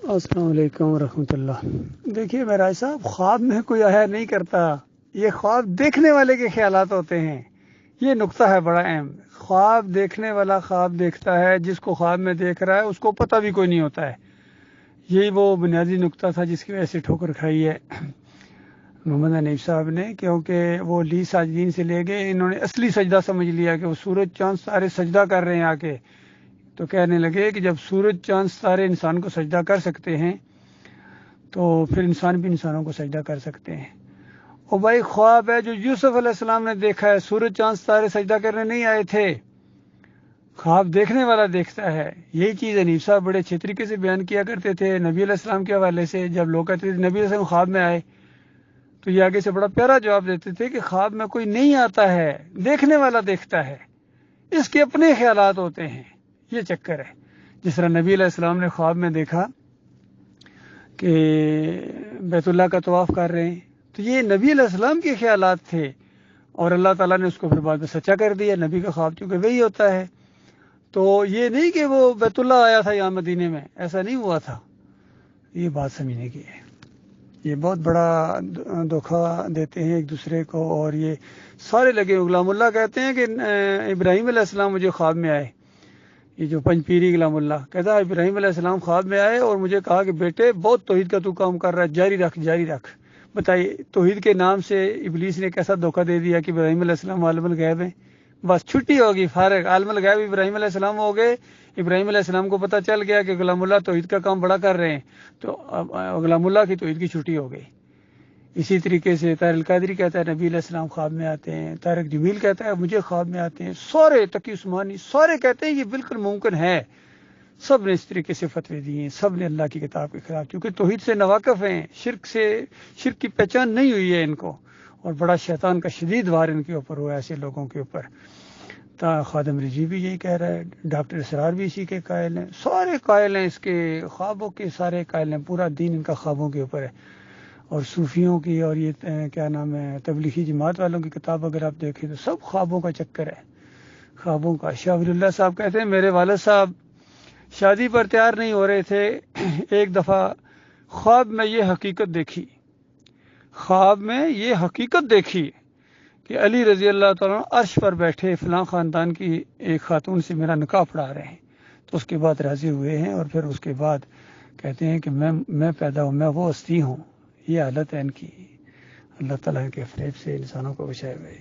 السلام علیکم ورحمۃ اللہ۔ دیکھیے معراج صاحب، خواب میں کوئی آیا نہیں کرتا، یہ خواب دیکھنے والے کے خیالات ہوتے ہیں۔ یہ نقطہ ہے بڑا اہم۔ خواب دیکھنے والا خواب دیکھتا ہے، جس کو خواب میں دیکھ رہا ہے اس کو پتہ بھی کوئی نہیں ہوتا ہے۔ یہی وہ بنیادی نقطہ تھا جس کی وجہ سے ٹھوکر کھائی ہے محمد حنیف صاحب نے، کیونکہ وہ لی ساجدین سے لے گئے، انہوں نے اصلی سجدہ سمجھ لیا کہ وہ سورج چاند سارے سجدہ کر رہے ہیں آ کے، تو کہنے لگے کہ جب سورج چاند ستارے انسان کو سجدہ کر سکتے ہیں تو پھر انسان بھی انسانوں کو سجدہ کر سکتے ہیں۔ اور بھائی خواب ہے جو یوسف علیہ السلام نے دیکھا ہے، سورج چاند ستارے سجدہ کرنے نہیں آئے تھے، خواب دیکھنے والا دیکھتا ہے۔ یہی چیز حنیف صاحب بڑے اچھے طریقے سے بیان کیا کرتے تھے نبی علیہ السلام کے حوالے سے۔ جب لوگ کہتے تھے نبی علیہ السلام خواب میں آئے، تو یہ آگے سے بڑا پیارا جواب دیتے تھے کہ خواب میں کوئی نہیں آتا ہے، دیکھنے والا دیکھتا ہے، اس کے اپنے خیالات ہوتے ہیں، یہ چکر ہے۔ جس طرح نبی علیہ السلام نے خواب میں دیکھا کہ بیت اللہ کا طواف کر رہے ہیں، تو یہ نبی علیہ السلام کے خیالات تھے، اور اللہ تعالیٰ نے اس کو پھر بعد میں سچا کر دیا۔ نبی کا خواب چونکہ وہی ہوتا ہے، تو یہ نہیں کہ وہ بیت اللہ آیا تھا یہاں مدینے میں، ایسا نہیں ہوا تھا۔ یہ بات سمجھنے کی ہے۔ یہ بہت بڑا دھوکہ دیتے ہیں ایک دوسرے کو، اور یہ سارے لگے۔ غلام اللہ کہتے ہیں کہ ابراہیم علیہ السلام مجھے خواب میں آئے، یہ جو پنج پیری غلام اللہ کہتا ہے ابراہیم علیہ السلام خواب میں آئے اور مجھے کہا کہ بیٹے بہت توحید کا تو کام کر رہا ہے، جاری رکھ جاری رکھ۔ بتائیے توحید کے نام سے ابلیس نے کیسا دھوکہ دے دیا کہ ابراہیم علیہ السلام عالم الغیب ہیں، بس چھٹی ہوگی، فارغ، عالم الغیب ابراہیم علیہ السلام ہو گئے۔ ابراہیم علیہ السلام کو پتہ چل گیا کہ غلام اللہ توحید کا کام بڑا کر رہے ہیں، تو غلام اللہ کی توحید کی چھٹی ہو گئی۔ اسی طریقے سے طاہر القادری کہتا ہے نبی علیہ السلام خواب میں آتے ہیں، طارق جمیل کہتا ہے مجھے خواب میں آتے ہیں، سارے تقی عثمانی سارے کہتے ہیں یہ بالکل ممکن ہے۔ سب نے اس طریقے سے فتوے دیے ہیں، سب نے اللہ کی کتاب کے خلاف، کیونکہ توحید سے ناواقف ہیں، شرک کی پہچان نہیں ہوئی ہے ان کو، اور بڑا شیطان کا شدید وار ان کے اوپر ہوا ہے ایسے لوگوں کے اوپر۔ خادم رضوی بھی یہی کہہ رہا ہے، ڈاکٹر اسرار بھی اسی کے قائل ہیں، سارے قائل ہیں اس کے خوابوں کے، سارے قائل ہیں، پورا دین ان کا خوابوں کے اوپر ہے۔ اور صوفیوں کی اور یہ کیا نام ہے تبلیغی جماعت والوں کی کتاب اگر آپ دیکھیں تو سب خوابوں کا چکر ہے، خوابوں کا۔ شاہ ولی اللہ صاحب کہتے ہیں میرے والد صاحب شادی پر تیار نہیں ہو رہے تھے، ایک دفعہ خواب میں یہ حقیقت دیکھی، خواب میں یہ حقیقت دیکھی کہ علی رضی اللہ تعالیٰ عرش پر بیٹھے فلاں خاندان کی ایک خاتون سے میرا نکاح پڑھا رہے ہیں، تو اس کے بعد راضی ہوئے ہیں، اور پھر اس کے بعد کہتے ہیں کہ میں پیدا ہوں، میں وہ ہستی ہوں۔ یہ حالت ہے ان کی۔ اللہ تعالیٰ کے فریب سے انسانوں کو بچائے بھائی۔